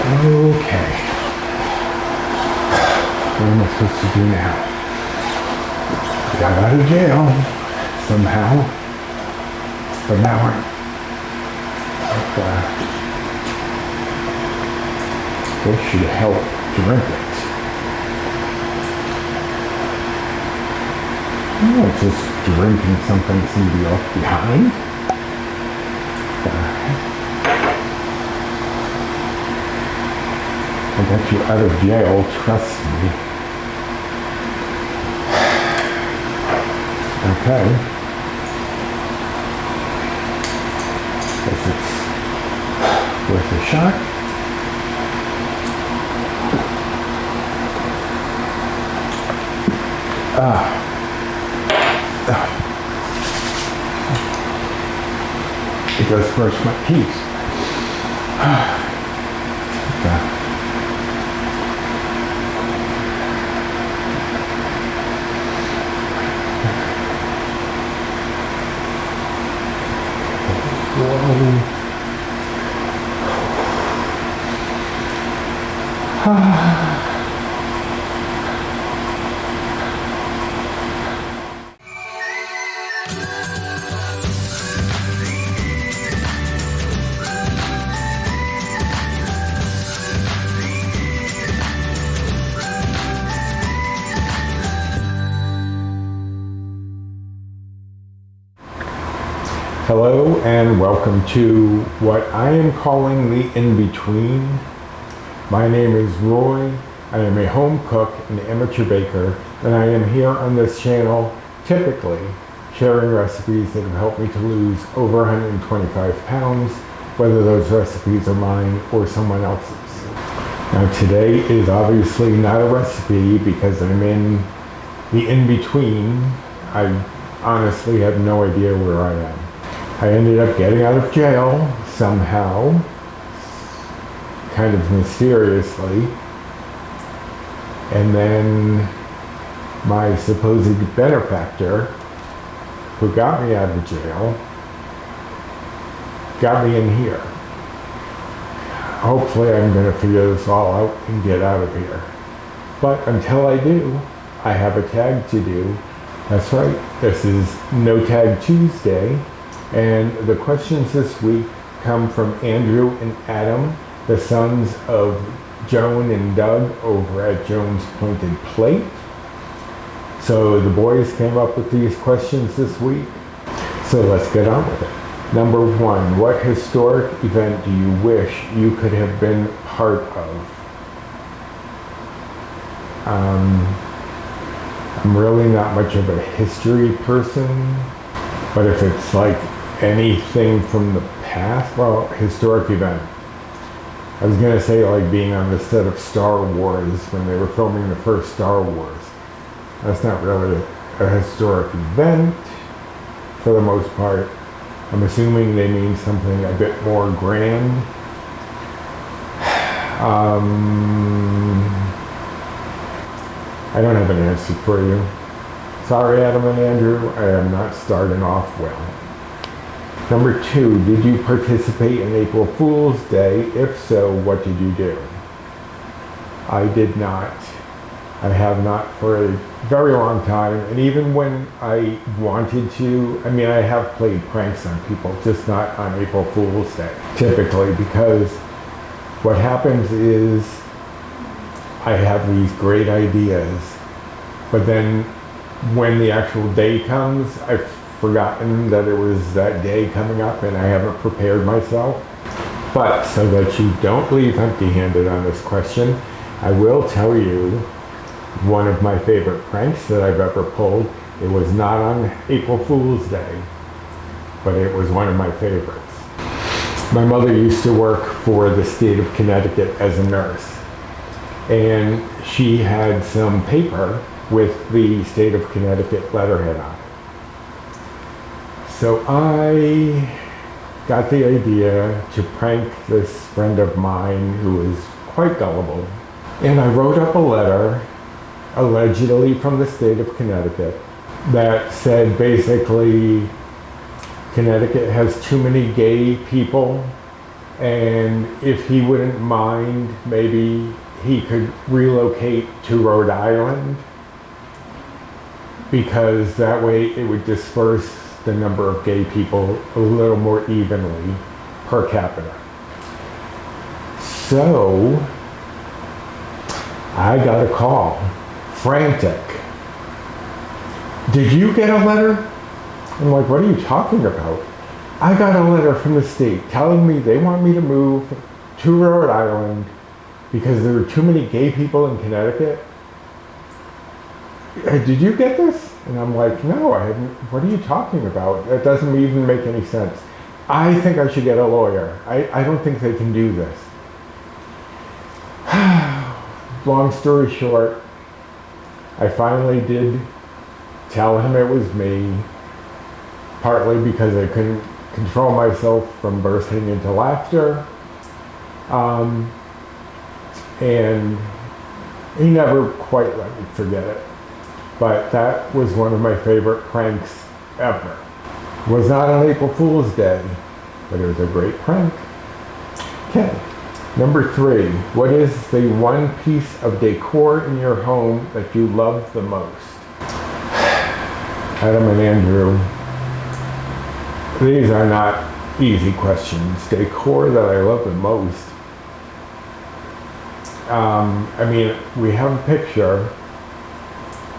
Okay. What am I supposed to do now? I got out of jail somehow. But now I'm this should help drink it. Oh, just drinking something somebody left behind. I got you out of jail, trust me. Okay. Guess it's worth a shot. It does brush my teeth. Hello and welcome to what I am calling the in-between. My name is Roy. I am a home cook and amateur baker, and I am here on this channel typically sharing recipes that have helped me to lose over 125 pounds, whether those recipes are mine or someone else's. Now today is obviously not a recipe because I'm in the in-between. I honestly have no idea where I am. I ended up getting out of jail somehow, kind of mysteriously, and then my supposed benefactor, who got me out of jail, got me in here. Hopefully I'm going to figure this all out and get out of here. But until I do, I have a tag to do. That's right, this is No Tag Tuesday. And the questions this week come from Andrew and Adam, the sons of Joan and Doug over at Joan's Pointed Plate. So the boys came up with these questions this week. So let's get on with it. Number one, what historic event do you wish you could have been part of? I'm really not much of a history person, but if it's like anything from the past, well, historic event. I was gonna say like being on the set of Star Wars when they were filming the first Star Wars. That's not really a historic event for the most part. I'm assuming they mean something a bit more grand. I don't have an answer for you. Sorry, Adam and Andrew, I am not starting off well. Number two, did you participate in April Fool's Day? If so, what did you do? I did not. I have not for a very long time, and even when I wanted to, I mean, I have played pranks on people, just not on April Fool's Day, typically, because what happens is I have these great ideas, but then when the actual day comes, I've forgotten that it was that day coming up and I haven't prepared myself. But so that you don't leave empty-handed on this question, I will tell you one of my favorite pranks that I've ever pulled. It was not on April Fool's Day, but it was one of my favorites. My mother used to work for the state of Connecticut as a nurse, and she had some paper with the state of Connecticut letterhead on it. So I got the idea to prank this friend of mine who is quite gullible. And I wrote up a letter, allegedly from the state of Connecticut, that said basically, Connecticut has too many gay people And if he wouldn't mind, maybe he could relocate to Rhode Island, because that way it would disperse the number of gay people a little more evenly per capita. So I got a call, frantic. Did you get a letter? I'm like, what are you talking about? I got a letter from the state telling me they want me to move to Rhode Island because there were too many gay people in Connecticut. Did you get this? And I'm like, no, I haven't. What are you talking about? That doesn't even make any sense. I think I should get a lawyer. I don't think they can do this. Long story short, I finally did tell him it was me, partly because I couldn't control myself from bursting into laughter. And he never quite let me forget it. But that was one of my favorite pranks ever. It was not on April Fool's Day, but it was a great prank. Okay, number 3. What is the one piece of decor in your home that you love the most? Adam and Andrew, these are not easy questions. Decor that I love the most. I mean, we have a picture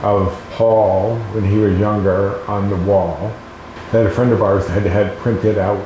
of Paul when he was younger on the wall that a friend of ours had printed out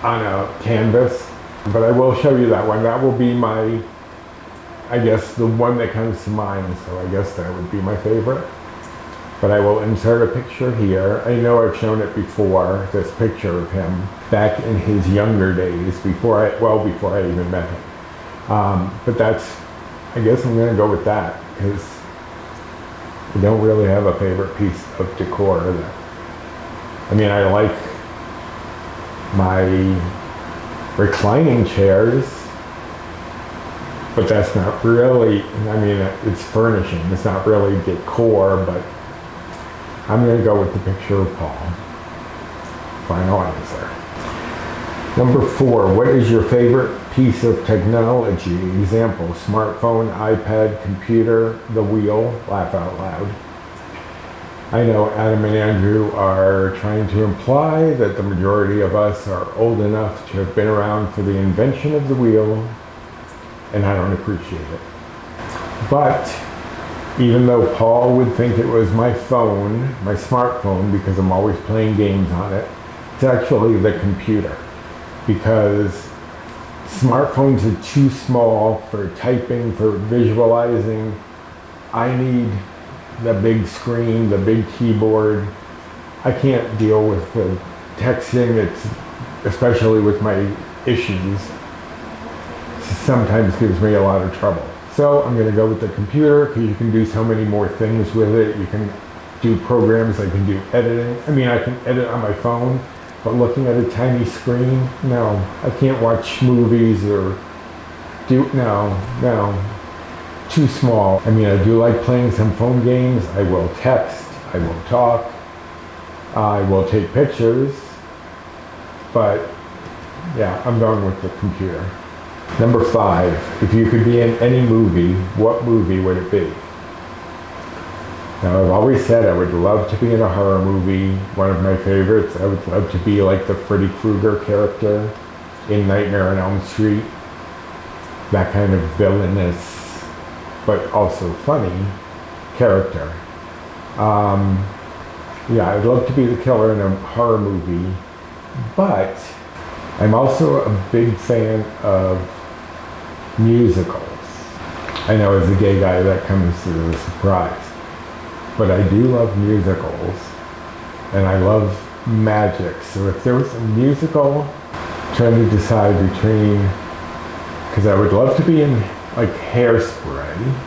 on a canvas. But I will show you that one. That will be my, I guess, the one that comes to mind. So I guess that would be my favorite. But I will insert a picture here. I know I've shown it before, this picture of him back in his younger days, before I even met him. But that's, I guess I'm gonna go with that, because I don't really have a favorite piece of decor. I mean, I like my reclining chairs, but that's not really, I mean, it's furnishing. It's not really decor, but I'm going to go with the picture of Paul. Final answer. Number 4, what is your favorite piece of technology? Example, smartphone, iPad, computer, the wheel, laugh out loud. I know Adam and Andrew are trying to imply that the majority of us are old enough to have been around for the invention of the wheel, and I don't appreciate it. But even though Paul would think it was my phone, my smartphone, because I'm always playing games on it, it's actually the computer. Because smartphones are too small for typing, for visualizing. I need the big screen, the big keyboard. I can't deal with the texting, especially with my issues. It sometimes gives me a lot of trouble. So I'm going to go with the computer, because you can do so many more things with it. You can do programs, I can do editing. I mean, I can edit on my phone, but looking at a tiny screen, no. I can't watch movies or no. Too small. I mean, I do like playing some phone games. I will text, I will talk, I will take pictures, but yeah, I'm going with the computer. Number 5, if you could be in any movie, what movie would it be? Now, I've always said I would love to be in a horror movie. One of my favorites, I would love to be like the Freddy Krueger character in Nightmare on Elm Street. That kind of villainous, but also funny character. Yeah, I'd love to be the killer in a horror movie, but I'm also a big fan of musicals. I know as a gay guy that comes as a surprise, but I do love musicals, and I love magic. So if there was a musical, trying to decide between, because I would love to be in like Hairspray,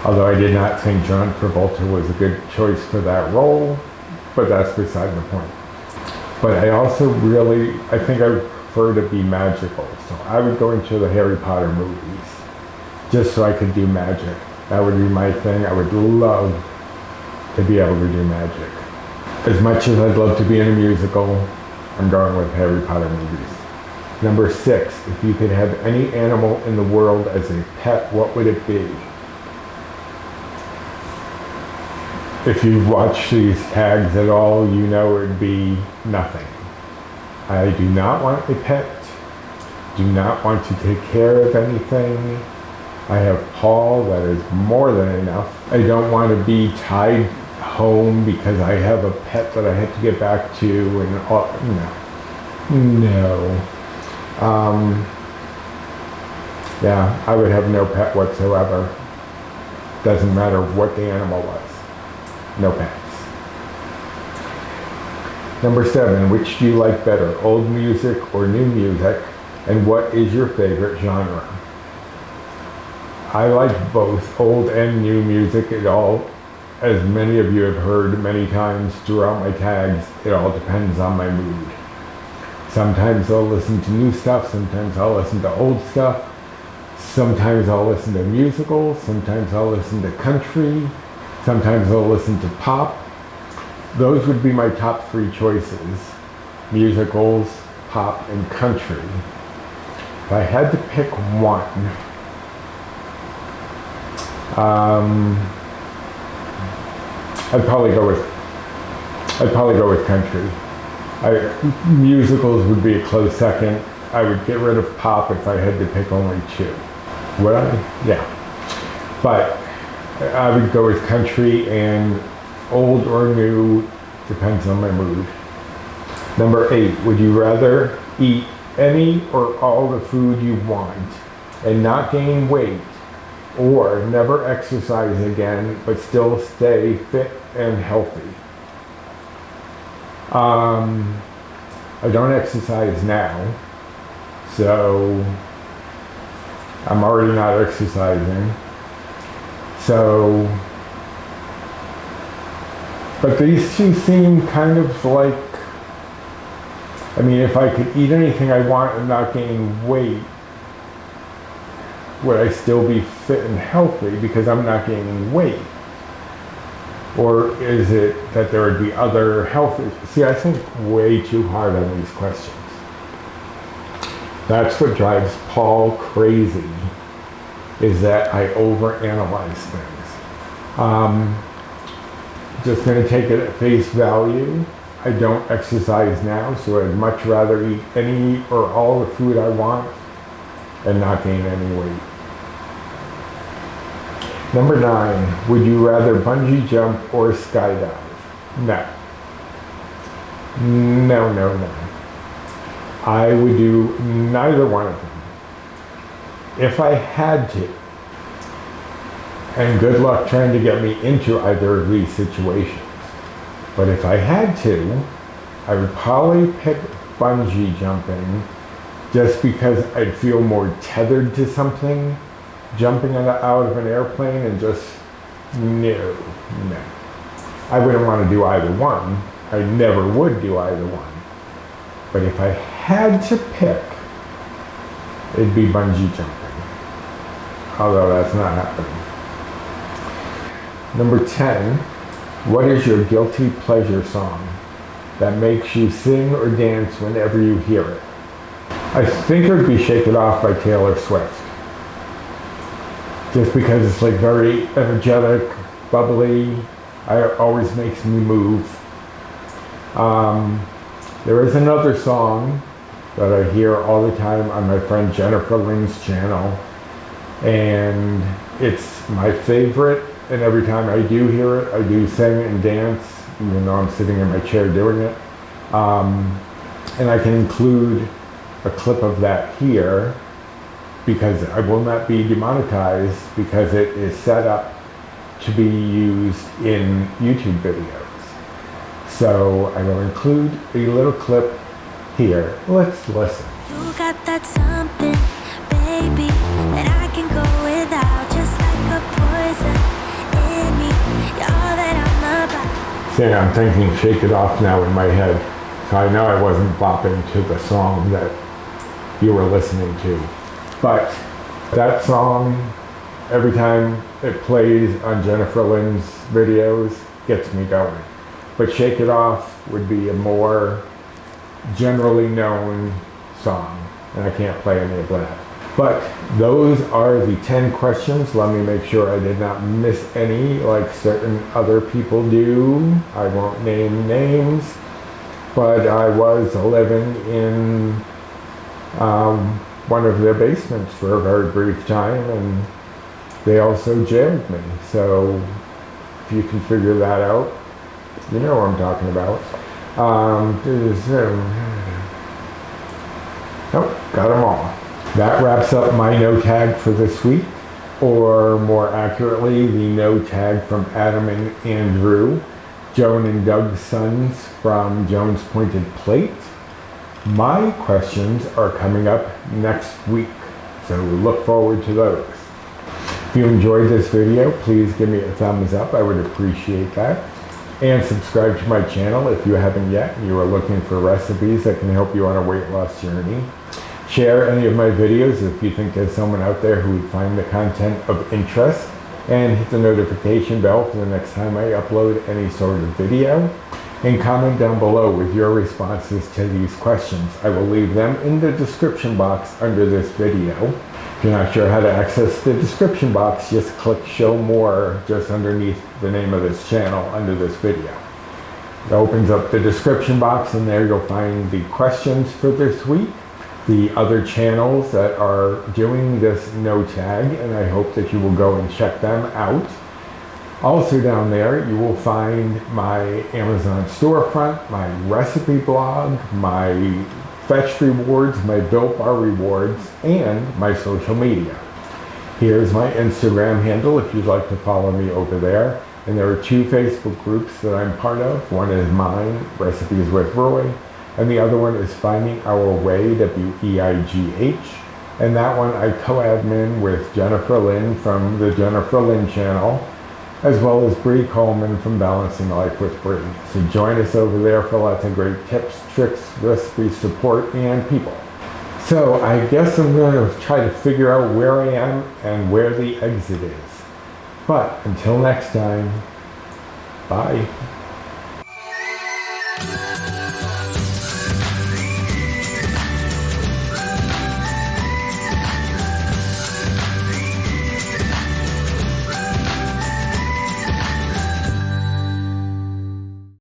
although I did not think John Travolta was a good choice for that role, but that's beside the point. But I also I think I would prefer to be magical. So I would go into the Harry Potter movies, just so I could do magic. That would be my thing. I would love to be able to do magic. As much as I'd love to be in a musical, I'm going with Harry Potter movies. Number 6, if you could have any animal in the world as a pet, what would it be? If you've watched these tags at all, you know it would be nothing. I do not want a pet, do not want to take care of anything. I have Paul, that is more than enough. I don't want to be tied home because I have a pet that I have to get back to and all, no. Yeah, I would have no pet whatsoever. Doesn't matter what the animal was. No pets. Number 7, which do you like better, old music or new music? And what is your favorite genre? I like both old and new music. It all, as many of you have heard many times throughout my tags, it all depends on my mood. Sometimes I'll listen to new stuff, sometimes I'll listen to old stuff, sometimes I'll listen to musicals, sometimes I'll listen to country, sometimes I'll listen to pop. Those would be my top 3 choices: musicals, pop, and country. If I had to pick one, I'd probably go with country. Musicals would be a close second. I would get rid of pop if I had to pick only 2. Would I? Yeah. But I would go with country, and old or new depends on my mood. Number 8, would you rather eat any or all the food you want and not gain weight, or never exercise again but still stay fit and healthy? I don't exercise now, so I'm already not exercising. So, but these two seem kind of like, I mean, if I could eat anything I want and not gain weight, would I still be fit and healthy because I'm not gaining weight? Or is it that there would be other health issues? See, I think way too hard on these questions. That's what drives Paul crazy, is that I overanalyze things. Just gonna take it at face value. I don't exercise now, so I'd much rather eat any or all the food I want and not gain any weight. Number 9, would you rather bungee jump or skydive? No. No, no, no. I would do neither one of them. If I had to, and good luck trying to get me into either of these situations, but if I had to, I would probably pick bungee jumping just because I'd feel more tethered to something. Jumping out of an airplane and just, no. I wouldn't want to do either one. I never would do either one. But if I had to pick, it'd be bungee jumping. Although that's not happening. Number 10, what is your guilty pleasure song that makes you sing or dance whenever you hear it? I think it would be Shake It Off by Taylor Swift. Just because it's like very energetic, bubbly, it always makes me move. There is another song that I hear all the time on my friend Jennifer Lynn's channel, and it's my favorite, and every time I do hear it, I do sing and dance, even though I'm sitting in my chair doing it. And I can include a clip of that here, because I will not be demonetized because it is set up to be used in YouTube videos. So I will include a little clip here. Let's listen. You got that something, baby, that I can go without, just like a poison in me. You're all that I'm about. See, I'm thinking Shake It Off now in my head. So I know I wasn't bopping to the song that you were listening to. But that song, every time it plays on Jennifer Lynn's videos, gets me going. But Shake It Off would be a more generally known song, and I can't play any of that. But those are the 10 questions. Let me make sure I did not miss any like certain other people do. I won't name names, but I was living in one of their basements for a very brief time, and they also jailed me. So if you can figure that out, you know what I'm talking about. Oh, got them all. That wraps up my no tag for this week, or more accurately, the no tag from Adam and Andrew, Joan and Doug's sons from Joan's Pointed Plate. My questions are coming up next week, so look forward to those. If you enjoyed this video, please give me a thumbs up. I would appreciate that. And subscribe to my channel if you haven't yet and you are looking for recipes that can help you on a weight loss journey. Share any of my videos if you think there's someone out there who would find the content of interest, and hit the notification bell for the next time I upload any sort of video. And comment down below with your responses to these questions. I will leave them in the description box under this video. If you're not sure how to access the description box, just click show more just underneath the name of this channel under this video. It opens up the description box, and there you'll find the questions for this week, the other channels that are doing this no tag, and I hope that you will go and check them out. Also down there you will find my Amazon storefront, my recipe blog, my Fetch rewards, my Built Bar rewards, and my social media. Here's my Instagram handle if you'd like to follow me over there. And there are 2 Facebook groups that I'm part of. One is mine, Recipes with Roy, and the other one is Finding Our Way, W-E-I-G-H. And that one I co-admin with Jennifer Lynn from the Jennifer Lynn channel, as well as Bree Coleman from Balancing Life with Bree. So join us over there for lots of great tips, tricks, recipes, support, and people. So I guess I'm going to try to figure out where I am and where the exit is. But until next time, bye.